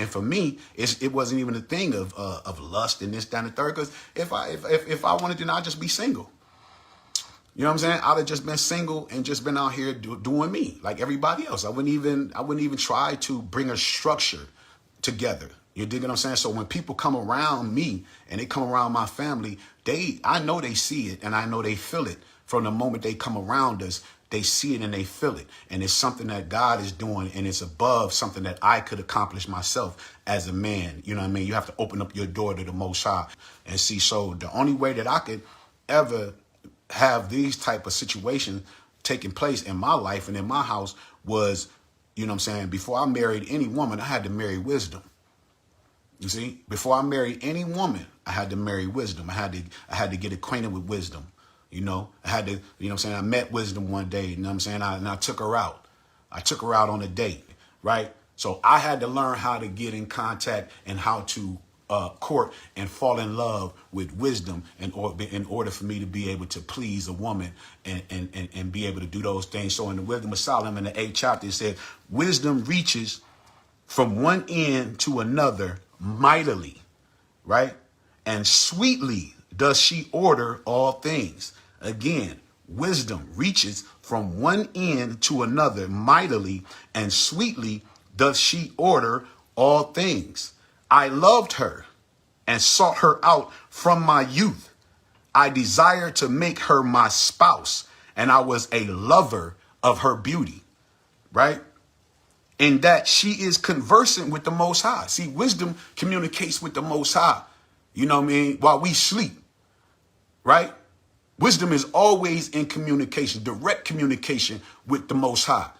And for me, it wasn't even a thing of lust and this, that, and the third. Because if I wanted to, I'd just be single. You know what I'm saying? I'd have just been single and just been out here doing me like everybody else. I wouldn't even try to bring a structure together. You dig what I'm saying? So when people come around me and they come around my family, I know they see it and I know they feel it. From the moment they come around us, they see it and they feel it. And it's something that God is doing, and it's above something that I could accomplish myself as a man. You know what I mean? You have to open up your door to the Most High and see. So the only way that I could ever have these type of situations taking place in my life and in my house was, you know what I'm saying, before I married any woman, I had to marry wisdom. You see, before I married any woman, I had to marry wisdom. I had to get acquainted with wisdom. You know, I had to, you know what I'm saying? I met wisdom one day, you know what I'm saying? And I took her out. I took her out on a date, right? So I had to learn how to get in contact and how to court and fall in love with wisdom in order for me to be able to please a woman and be able to do those things. So in the Wisdom of Solomon, in the 8th chapter, it said, wisdom reaches from one end to another mightily, right? And sweetly does she order all things. Again, wisdom reaches from one end to another mightily, and sweetly does she order all things. I loved her and sought her out from my youth. I desired to make her my spouse, and I was a lover of her beauty, right? In that she is conversant with the Most High. See, wisdom communicates with the Most High, you know what I mean, while we sleep, right? Wisdom is always in communication, direct communication with the Most High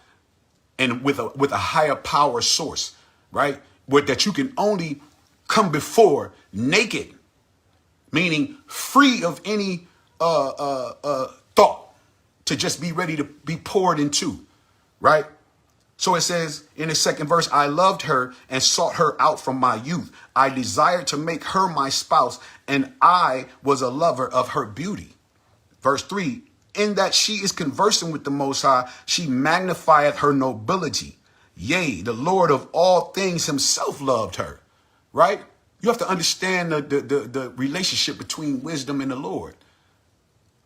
and with a higher power source, right? Where that you can only come before naked, meaning free of any thought to just be ready to be poured into, right? So it says in the 2nd verse, I loved her and sought her out from my youth. I desired to make her my spouse, and I was a lover of her beauty. Verse 3, in that she is conversing with the Most High, she magnifieth her nobility. Yea, the Lord of all things himself loved her, right? You have to understand the relationship between wisdom and the Lord.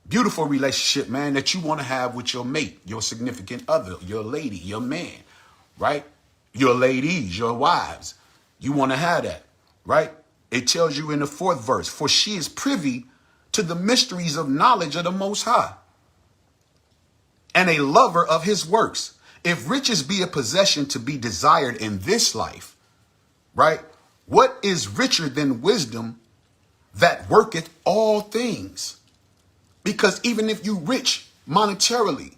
Beautiful relationship, man, that you want to have with your mate, your significant other, your lady, your man, right? Your ladies, your wives. You want to have that, right? It tells you in the 4th verse, for she is privy to the mysteries of knowledge of the Most High, and a lover of his works. If riches be a possession to be desired in this life, right? What is richer than wisdom that worketh all things? Because even if you rich monetarily,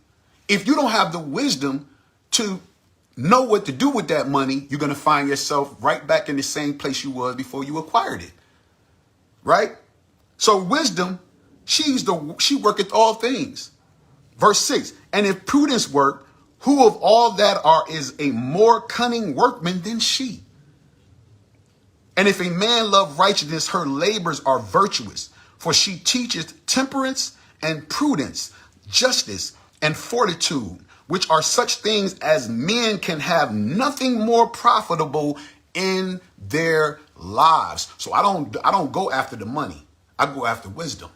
if you don't have the wisdom to know what to do with that money, you're going to find yourself right back in the same place you was before you acquired it, right? So wisdom, she worketh all things. Verse 6, and if prudence work, who of all that is a more cunning workman than she? And if a man love righteousness, her labors are virtuous, for she teacheth temperance and prudence, justice and fortitude, which are such things as men can have nothing more profitable in their lives. So I don't go after the money. I go after wisdom.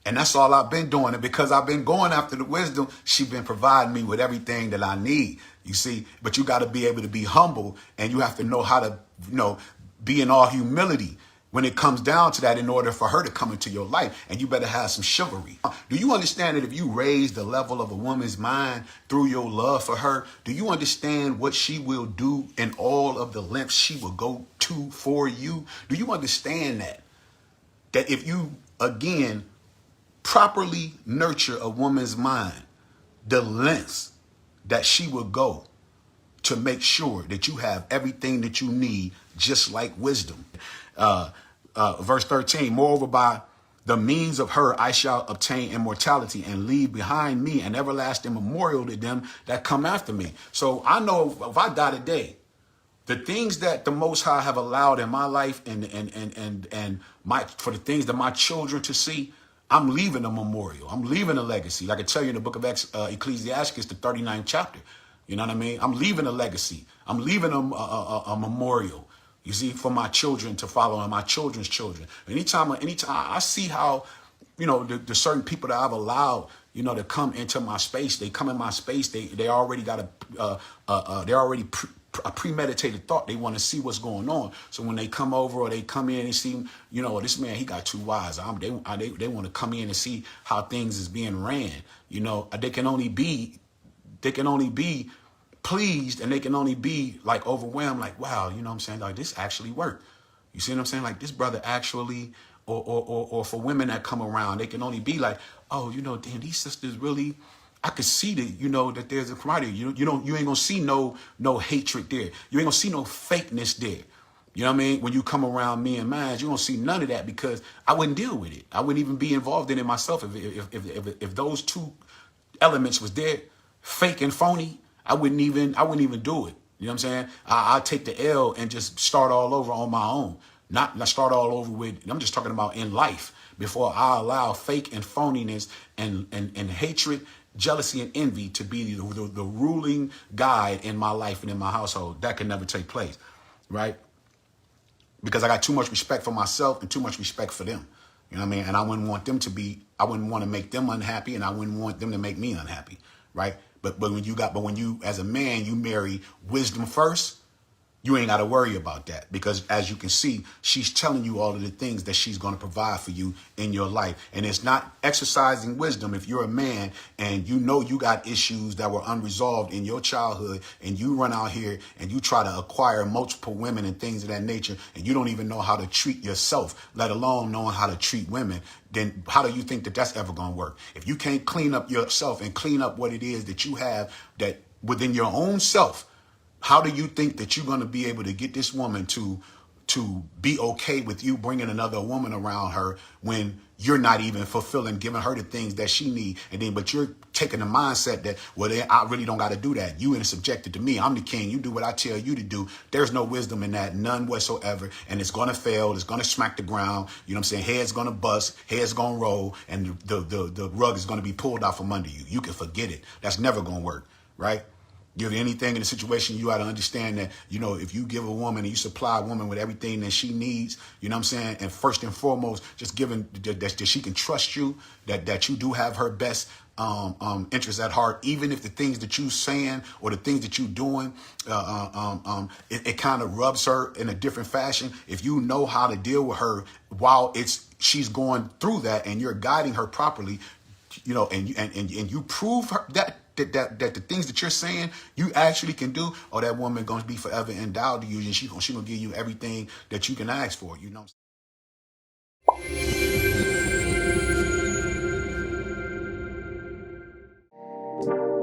And that's all I've been doing. And because I've been going after the wisdom, she's been providing me with everything that I need, you see. But you got to be able to be humble, and you have to know how to, be in all humility when it comes down to that in order for her to come into your life. And you better have some chivalry. Do you understand that if you raise the level of a woman's mind through your love for her, do you understand what she will do and all of the lengths she will go to for you? Do you understand that? That if you, again, properly nurture a woman's mind, the lengths that she will go to make sure that you have everything that you need, just like wisdom. Verse 13, moreover, by the means of her I shall obtain immortality and leave behind me an everlasting memorial to them that come after me. So I know if I die today, the things that the Most High have allowed in my life and for the things that my children to see, I'm leaving a memorial. I'm leaving a legacy. Like I tell you in the book of Ecclesiastes, the 39th chapter. You know what I mean? I'm leaving a legacy. I'm leaving a memorial. You see, for my children to follow and my children's children. Anytime I see how, the certain people that I've allowed, to come into my space, they come in my space. They already got a premeditated thought. They want to see what's going on. So when they come over or they come in and see, this man, he got 2 wives. They want to come in and see how things is being ran. They can only be pleased, and they can only be like overwhelmed, like, wow, you know what I'm saying? Like, this actually worked. You see what I'm saying? Like, this brother actually, or for women that come around, they can only be like, oh, damn, these sisters really, I could see that, that there's a camaraderie. You ain't gonna see no hatred there. You ain't gonna see no fakeness there. You know what I mean? When you come around me and mine, you don't see none of that, because I wouldn't deal with it. I wouldn't even be involved in it myself if those 2 elements was there, fake and phony. I wouldn't even do it. You know what I'm saying? I take the L and just start all over on my own. Not start all over with, I'm just talking about in life, before I allow fake and phoniness and hatred, jealousy, and envy to be the ruling guide in my life and in my household. That can never take place, right? Because I got too much respect for myself and too much respect for them. You know what I mean? And I wouldn't want to make them unhappy, and I wouldn't want them to make me unhappy, right? But when you, as a man, you marry wisdom first, you ain't got to worry about that, because as you can see, she's telling you all of the things that she's going to provide for you in your life. And it's not exercising wisdom if you're a man and you got issues that were unresolved in your childhood, and you run out here and you try to acquire multiple women and things of that nature, and you don't even know how to treat yourself, let alone knowing how to treat women. Then how do you think that that's ever going to work? If you can't clean up yourself and clean up what it is that you have that within your own self, how do you think that you're going to be able to get this woman to be okay with you bringing another woman around her when you're not even fulfilling, giving her the things that she needs? But you're taking the mindset that, well, I really don't got to do that. You ain't subjected to me. I'm the king. You do what I tell you to do. There's no wisdom in that, none whatsoever. And it's going to fail. It's going to smack the ground. You know what I'm saying? Head's going to bust. Head's going to roll. And the rug is going to be pulled out from under you. You can forget it. That's never going to work, right? Give anything in a situation, you got to understand that, if you give a woman and you supply a woman with everything that she needs, you know what I'm saying? And first and foremost, just giving that she can trust you, that you do have her best interests at heart, even if the things that you saying or the things that you doing, it kind of rubs her in a different fashion. If you know how to deal with her while she's going through that, and you're guiding her properly, and you prove her that the things that you're saying you actually can do, or that woman gonna be forever endowed to you, and she gonna give you everything that you can ask for. You know what I'm saying?